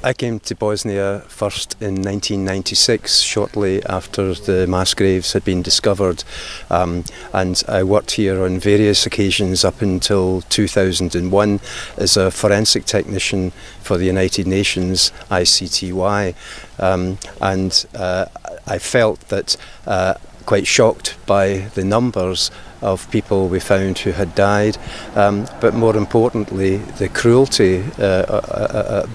I came to Bosnia first in 1996, shortly after the mass graves had been discovered, and I worked here on various occasions up until 2001 as a forensic technician for the United Nations, ICTY, and I felt that quite shocked by the numbers of people we found who had died, but more importantly, the cruelty, the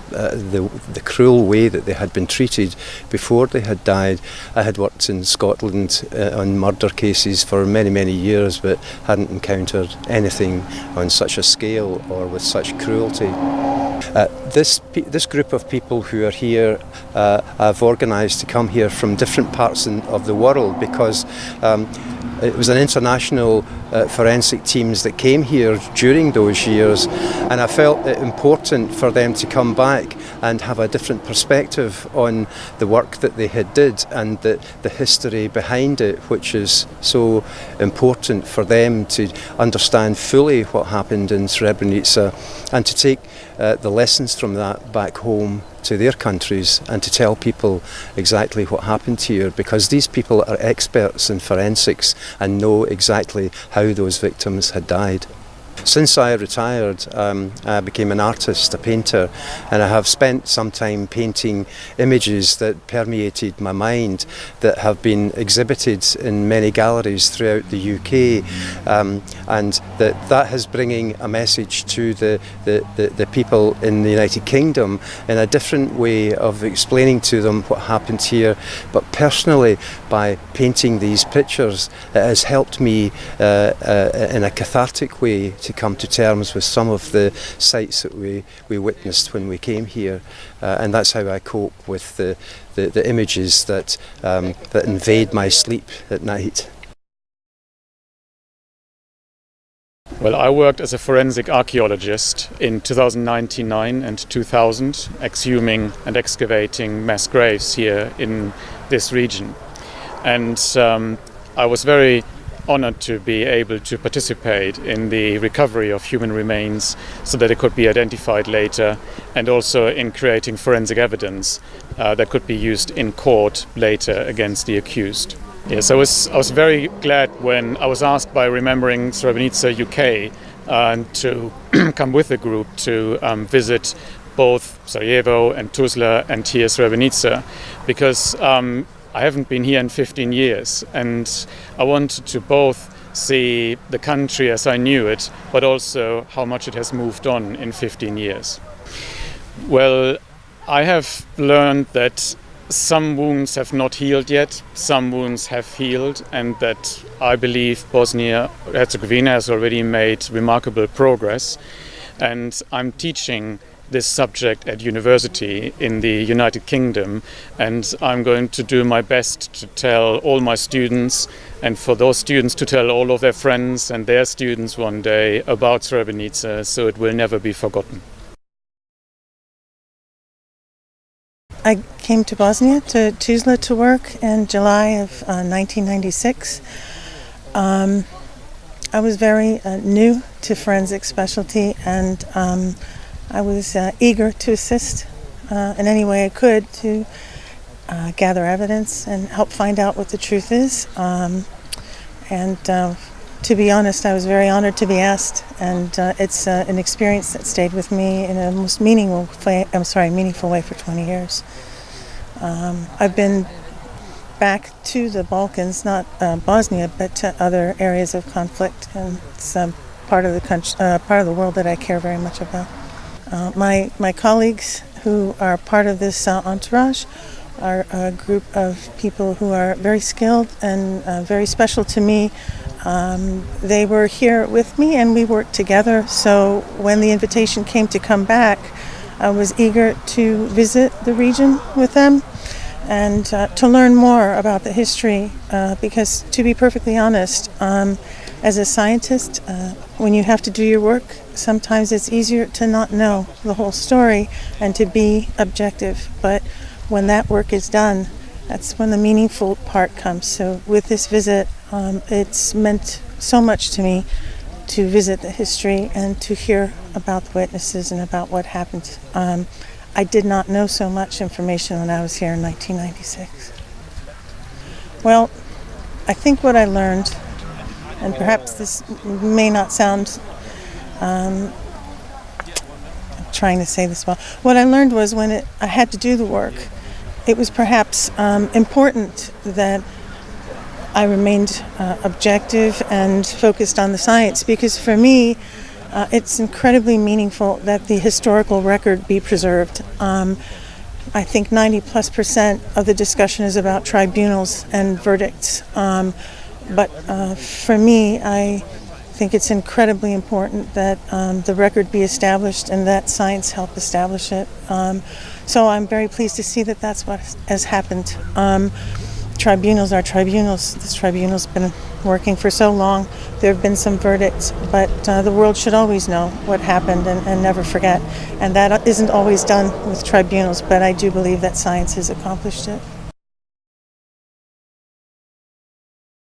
cruel way that they had been treated before they had died. I had worked in Scotland on murder cases for many, many years, but hadn't encountered anything on such a scale or with such cruelty. This group of people who are here, I've organised to come here from different parts of the world because it was an international forensic teams that came here during those years, and I felt it important for them to come back and have a different perspective on the work that they had did and the history behind it, which is so important for them to understand fully what happened in Srebrenica and to take the lessons from that back home to their countries and to tell people exactly what happened here, because these people are experts in forensics and know exactly how those victims had died. Since I retired, I became an artist, a painter, and I have spent some time painting images that permeated my mind that have been exhibited in many galleries throughout the UK, and that is bringing a message to the people in the United Kingdom in a different way of explaining to them what happened here. But personally, by painting these pictures, it has helped me in a cathartic way to come to terms with some of the sights that we witnessed when we came here, and that's how I cope with the images that invade my sleep at night. Well, I worked as a forensic archaeologist in 2099 and 2000, exhuming and excavating mass graves here in this region, and I was very honored to be able to participate in the recovery of human remains so that it could be identified later, and also in creating forensic evidence that could be used in court later against the accused. Yes, I was very glad when I was asked by Remembering Srebrenica UK to come with the group to visit both Sarajevo and Tuzla and here Srebrenica, because I haven't been here in 15 years, and I wanted to both see the country as I knew it, but also how much it has moved on in 15 years. Well, I have learned that some wounds have not healed yet, some wounds have healed, and that I believe Bosnia-Herzegovina has already made remarkable progress. And I'm teaching this subject at university in the United Kingdom, and I'm going to do my best to tell all my students, and for those students to tell all of their friends and their students one day about Srebrenica, so it will never be forgotten. I came to Bosnia, to Tuzla, to work in July of 1996. I was very new to forensic specialty, and I was eager to assist in any way I could to gather evidence and help find out what the truth is. And to be honest, I was very honored to be asked, and it's an experience that stayed with me in a most meaningful way for 20 years. I've been back to the Balkans, not Bosnia, but to other areas of conflict, and it's part of the world that I care very much about. My colleagues who are part of this entourage are a group of people who are very skilled and very special to me. They were here with me and we worked together, so when the invitation came to come back, I was eager to visit the region with them and to learn more about the history, because to be perfectly honest, as a scientist, when you have to do your work, sometimes it's easier to not know the whole story and to be objective. But when that work is done, that's when the meaningful part comes. So with this visit, it's meant so much to me to visit the history and to hear about the witnesses and about what happened. I did not know so much information when I was here in 1996. Well, I think what I learned, and perhaps this may not sound, I'm trying to say this well, what I learned was when I had to do the work, it was perhaps important that I remained objective and focused on the science, because for me, it's incredibly meaningful that the historical record be preserved. I think 90+% of the discussion is about tribunals and verdicts. But for me, I think it's incredibly important that the record be established and that science help establish it. So I'm very pleased to see that that's what has happened. Tribunals are tribunals. This tribunal's been working for so long. There have been some verdicts, but the world should always know what happened and never forget. And that isn't always done with tribunals, but I do believe that science has accomplished it.